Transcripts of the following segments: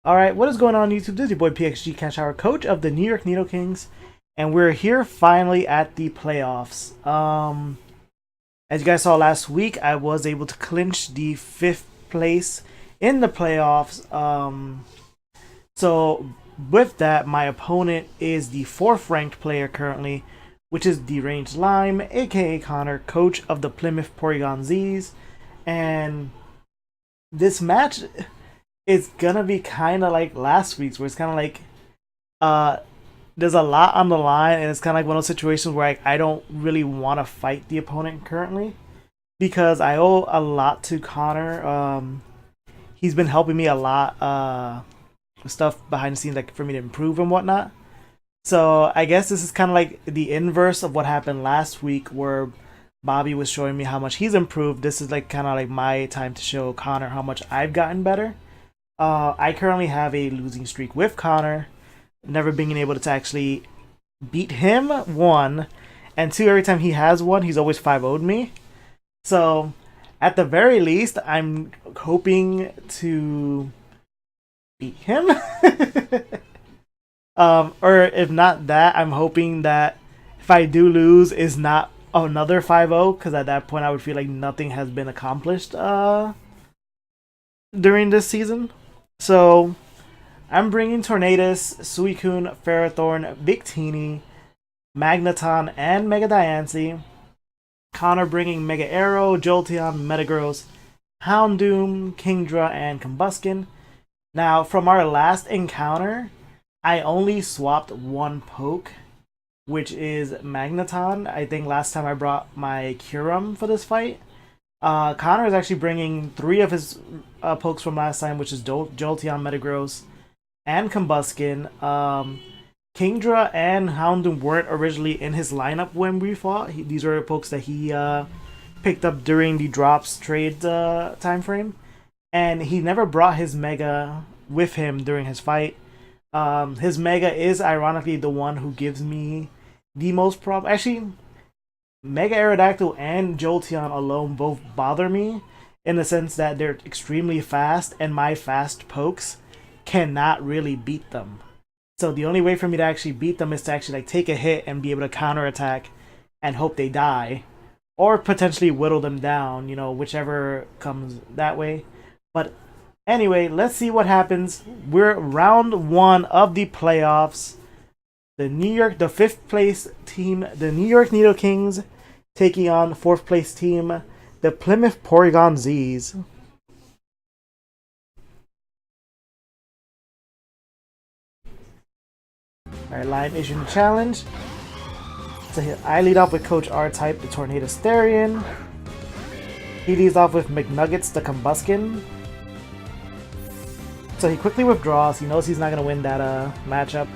Alright, what is going on YouTube? This is your boy PXG Cash Hour, coach of the New York Nido Kings, and we're here finally at the playoffs. As you guys saw last week, I was able to clinch the 5th place in the playoffs. So with that, my opponent is the 4th ranked player currently, which is Deranged Lime, aka Connor, coach of the Plymouth PorygonZs, and this match, it's gonna be kind of like last week's, where it's kind of like there's a lot on the line, and it's kind of like one of those situations where I don't really want to fight the opponent currently because I owe a lot to Connor. He's been helping me a lot with stuff behind the scenes, like for me to improve and whatnot. So I guess this is kind of like the inverse of what happened last week, where Bobby was showing me how much he's improved. This is like kind of like my time to show Connor how much I've gotten better. I currently have a losing streak with Connor, never being able to actually beat him, 1, and 2, every time he has one, he's always 5-0'd me. So, at the very least, I'm hoping to beat him. Or if not that, I'm hoping that if I do lose, is not another 5-0, because at that point I would feel like nothing has been accomplished during this season. So, I'm bringing Tornadus, Suicune, Ferrothorn, Victini, Magneton, and Mega Diancie. Connor bringing Mega Arrow, Jolteon, Metagross, Houndoom, Kingdra, and Combuskin. Now, from our last encounter, I only swapped one poke, which is Magneton. I think last time I brought my Kyurem for this fight. Connor is actually bringing 3 of his pokes from last time, which is Jolteon, Metagross, and Combuskin. Kingdra and Houndoom weren't originally in his lineup when we fought. These were pokes that he picked up during the drops trade time frame, and he never brought his Mega with him during his fight. His Mega is ironically the one who gives me the most problem. Actually, Mega Aerodactyl and Jolteon alone both bother me in the sense that they're extremely fast, and my fast pokes cannot really beat them. So the only way for me to actually beat them is to actually like take a hit and be able to counterattack and hope they die, or potentially whittle them down, you know, whichever comes that way. But anyway, let's see what happens. We're round 1 of the playoffs. The 5th place team, the New York Nido Kings, taking on 4th place team, the Plymouth PorygonZs. Alright, Lion issuing a challenge. So I lead off with Coach R-Type, the Tornadus Therian. He leads off with McNuggets, the Combuskin. So he quickly withdraws. He knows he's not going to win that matchup.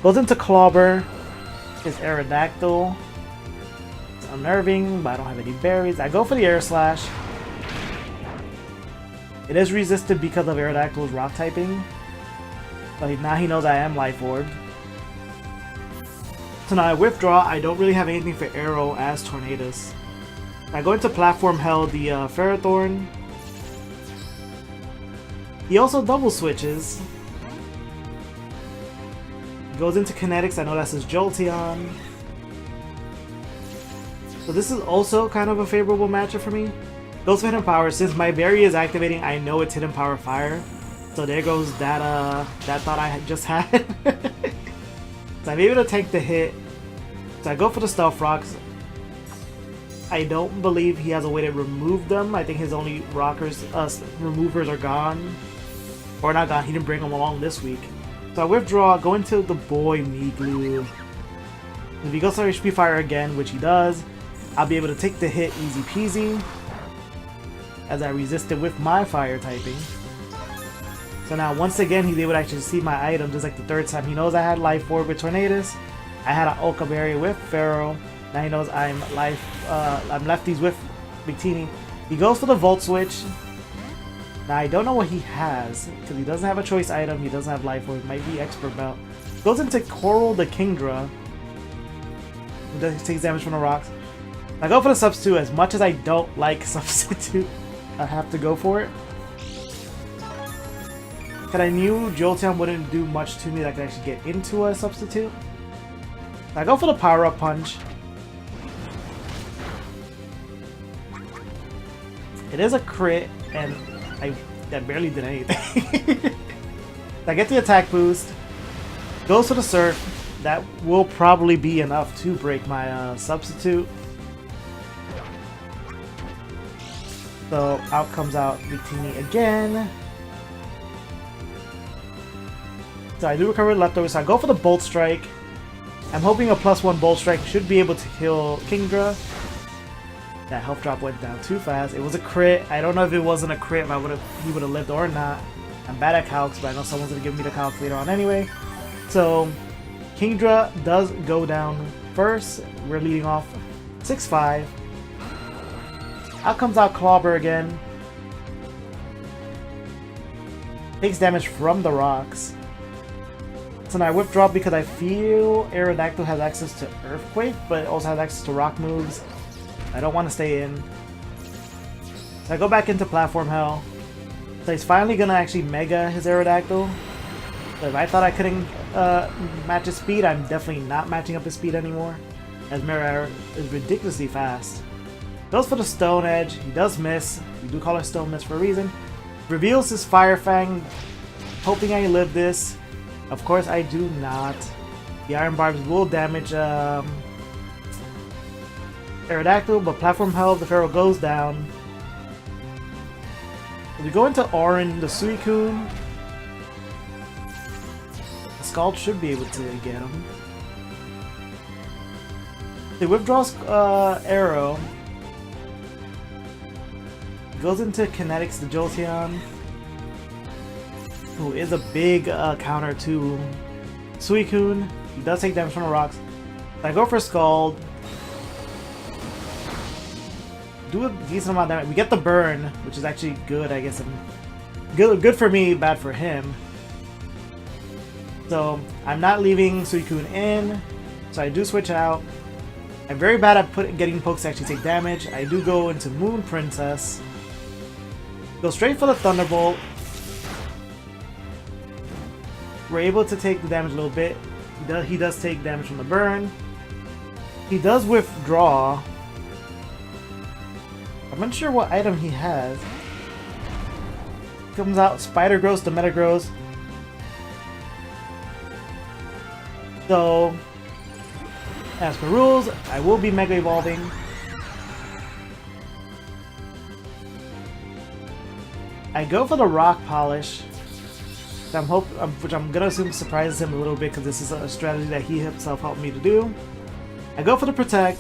Goes into Clobber. His Aerodactyl. It's unnerving, but I don't have any berries. I go for the Air Slash. It is resisted because of Aerodactyl's rock typing. But now he knows I am Life Orb. So now I withdraw. I don't really have anything for Arrow as Tornadus. I go into Platform Hell, the Ferrothorn. He also double switches. Goes into Kinetics. I know that's his Jolteon. So this is also kind of a favorable matchup for me. Goes for Hidden Power. Since my Berry is activating, I know it's Hidden Power Fire. So there goes that thought I just had. So I'm able to take the hit. So I go for the Stealth Rocks. I don't believe he has a way to remove them. I think his only removers are gone. Or not gone, he didn't bring them along this week. So I withdraw, go into the boy Meagloo. If he goes for HP Fire again, which he does, I'll be able to take the hit easy peasy, as I resist it with my fire typing. So now once again he's able to actually see my item just like the 3rd time. He knows I had Life Orb with Tornadus. I had an Oka Berry with Pharaoh. Now he knows I'm lefties with Victini. He goes for the Volt Switch. Now I don't know what he has, because he doesn't have a choice item, he doesn't have Life Orb, it might be Expert Belt. Goes into Coral the Kingdra. He takes damage from the rocks. I go for the Substitute. As much as I don't like Substitute, I have to go for it. Because I knew Jolteon wouldn't do much to me that I could actually get into a substitute. So I go for the power-up punch. It is a crit, and I barely did anything. I get the attack boost. Goes for the Surf. That will probably be enough to break my substitute. So out comes out Victini again. So I do recover leftovers, so I go for the Bolt Strike. I'm hoping a +1 Bolt Strike should be able to kill Kingdra. That health drop went down too fast. It was a crit. I don't know if it wasn't a crit, if he would have lived or not. I'm bad at calcs, but I know someone's going to give me the calc later on anyway. So Kingdra does go down first. We're leading off 6-5. Out comes out Clobber again. Takes damage from the rocks. So now I whip drop because I feel Aerodactyl has access to Earthquake, but it also has access to rock moves. I don't want to stay in. So I go back into Platform Hell. So he's finally going to actually Mega his Aerodactyl. So if I thought I couldn't match his speed, I'm definitely not matching up his speed anymore. As Merair is ridiculously fast. Goes for the Stone Edge. He does miss. We do call it Stone Miss for a reason. Reveals his Fire Fang. Hoping I live this. Of course I do not. The Iron Barbs will damage Aerodactyl, but Platform Hell, the Pharaoh goes down. We go into Orin, the Suicune. The Scald should be able to get him. He withdraws Arrow. Goes into Kinetics, the Jolteon, who is a big counter to Suicune. He does take damage from the rocks. I go for Scald. Do a decent amount of damage. We get the burn, which is actually good, I guess. Good for me, bad for him. So I'm not leaving Suicune in, so I do switch out. I'm very bad at getting pokes to actually take damage. I do go into Moon Princess. Go straight for the Thunderbolt. We're able to take the damage a little bit. He does take damage from the burn. He does withdraw. I'm unsure what item he has. Comes out Spider Gross to Metagross. So, as for rules, I will be Mega Evolving. I go for the Rock Polish. Which I'm gonna assume surprises him a little bit because this is a strategy that he himself helped me to do. I go for the Protect.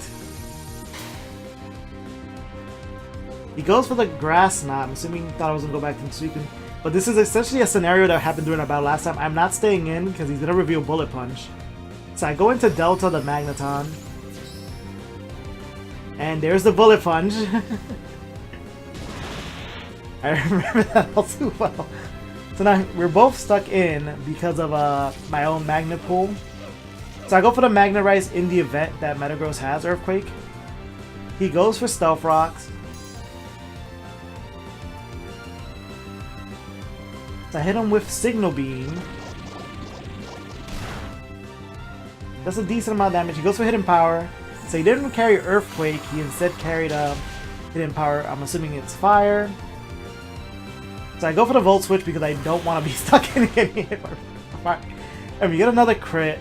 He goes for the Grass Knot. I'm assuming he thought I was gonna go back to Suicune. But this is essentially a scenario that happened during our battle last time. I'm not staying in because he's gonna reveal Bullet Punch. So I go into Delta, the Magneton. And there's the Bullet Punch. I remember that all too well. So now we're both stuck in because of my own Magnet Pool. So I go for the Magnet Rise in the event that Metagross has Earthquake. He goes for Stealth Rocks. So I hit him with Signal Beam. That's a decent amount of damage. He goes for Hidden Power. So he didn't carry Earthquake, he instead carried Hidden Power. I'm assuming it's Fire. So I go for the Volt Switch because I don't want to be stuck in getting hit by fire. And we get another crit.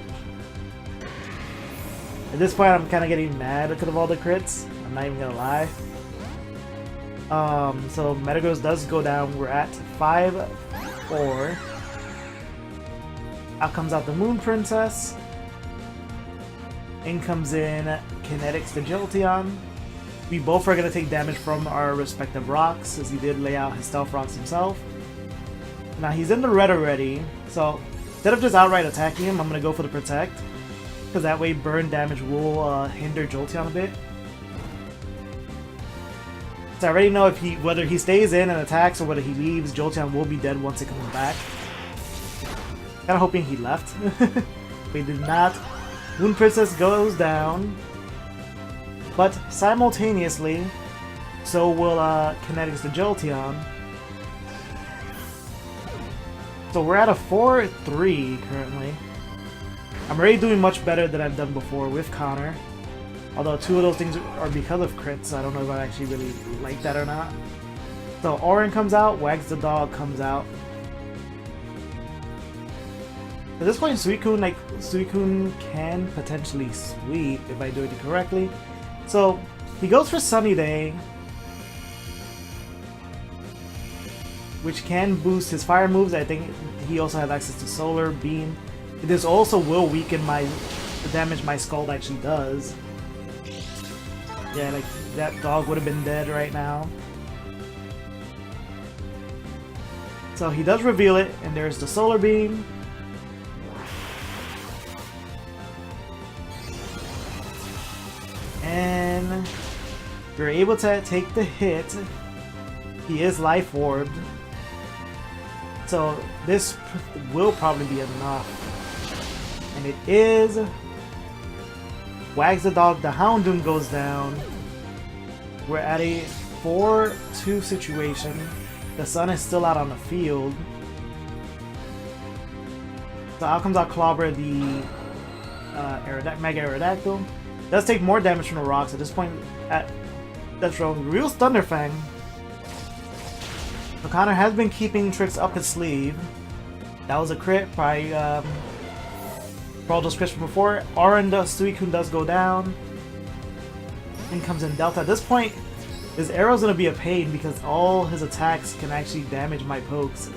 At this point I'm kind of getting mad because of all the crits. I'm not even gonna lie. So Metagross does go down. We're at 5-4. Out comes out the Moon Princess. In comes in Kinetics the Jolteon. We both are going to take damage from our respective rocks, as he did lay out his Stealth Rocks himself. Now he's in the red already, so instead of just outright attacking him, I'm going to go for the Protect. Because that way burn damage will hinder Jolteon a bit. So I already know if whether he stays in and attacks or whether he leaves, Jolteon will be dead once it comes back. Kind of hoping he left. But he did not. Moon Princess goes down. But simultaneously, so will Kinetics the Jolteon. So we're at a 4-3 currently. I'm already doing much better than I've done before with Connor. Although 2 of those things are because of crits, so I don't know if I actually really like that or not. So Orin comes out, Wags the Dog comes out. At this point, Suicune can potentially sweep if I do it correctly. So he goes for Sunny Day, which can boost his fire moves. I think he also has access to Solar Beam. This also will weaken the damage my Scald actually does. Yeah, like that dog would have been dead right now. So he does reveal it, and there's the Solar Beam. And you're able to take the hit. He is Life Orbed. So this will probably be enough. And it is. Wags the Dog, the Houndoom goes down. We're at a 4-2 situation. The sun is still out on the field. So out comes out Clobber, the Mega Aerodactyl. Does take more damage from the rocks at this point. That's wrong. Real Thunderfang. So Connor has been keeping tricks up his sleeve. That was a crit, probably for all those crits from before. Suicune does go down. In comes in Delta. At this point, his arrow's gonna be a pain because all his attacks can actually damage my pokes.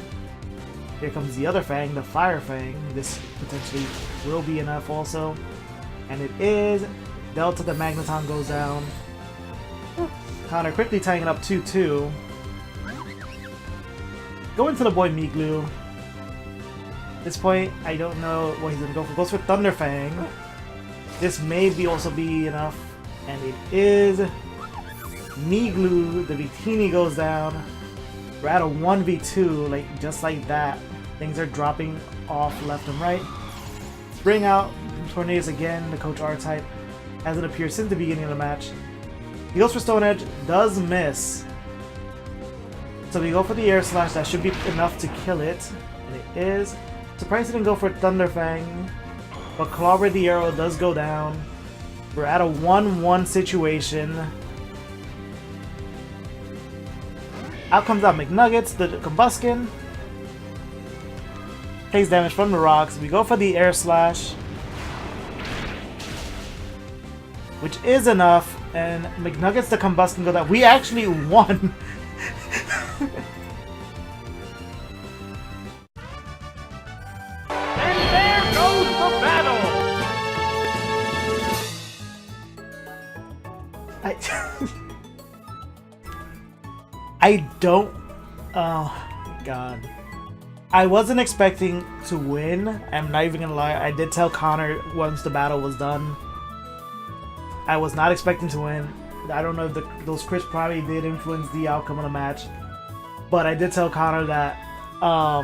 Here comes the other Fang, the Fire Fang. This potentially will be enough also. And it is. Delta, the Magneton goes down. Connor quickly tying it up 2-2. Going to the boy Miglu. At this point, I don't know what he's gonna go for. Goes for Thunderfang. This may also be enough. And it is. Miglu, the Victini goes down. We're at a 1v2, like just like that. Things are dropping off left and right. Bring out Tornadus again, the Coach R-type. Hasn't appeared since the beginning of the match. He goes for Stone Edge, does miss. So we go for the Air Slash, that should be enough to kill it. And it is. Surprised he didn't go for Thunderfang. But Clobber the Arrow does go down. We're at a 1-1 situation. Out comes out McNuggets, the Combuskin. Takes damage from the rocks. We go for the Air Slash, which is enough. And McNuggets, the Combuskin go down. We actually won. And there goes the battle. I don't. Oh god. I wasn't expecting to win. I'm not even gonna lie. I did tell Connor once the battle was done. I was not expecting to win. I don't know if those crits probably did influence the outcome of the match. But I did tell Connor that. I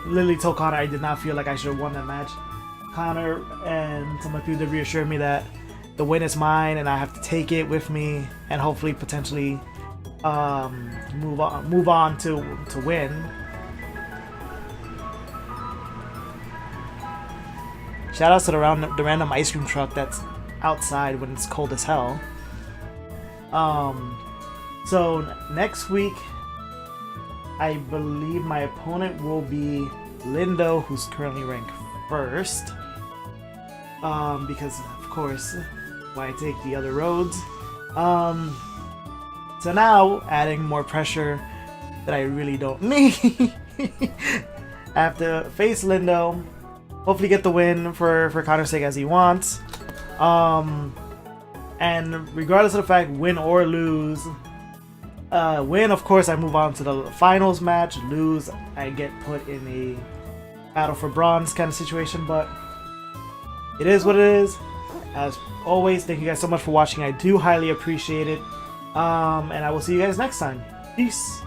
literally told Connor I did not feel like I should have won that match. Connor and some of you did reassure me that the win is mine and I have to take it with me and hopefully potentially move on to win. Shout outs to the random ice cream truck that's outside when it's cold as hell. So next week I believe my opponent will be Lindo, who's currently ranked 1st. Because of course why take the other roads. So now, adding more pressure that I really don't need. I have to face Lindo. Hopefully get the win for Connor's sake as he wants. And regardless of the fact, win or lose. Win, of course, I move on to the finals match. Lose, I get put in a battle for bronze kind of situation. But it is what it is. As always, thank you guys so much for watching. I do highly appreciate it. And I will see you guys next time. Peace.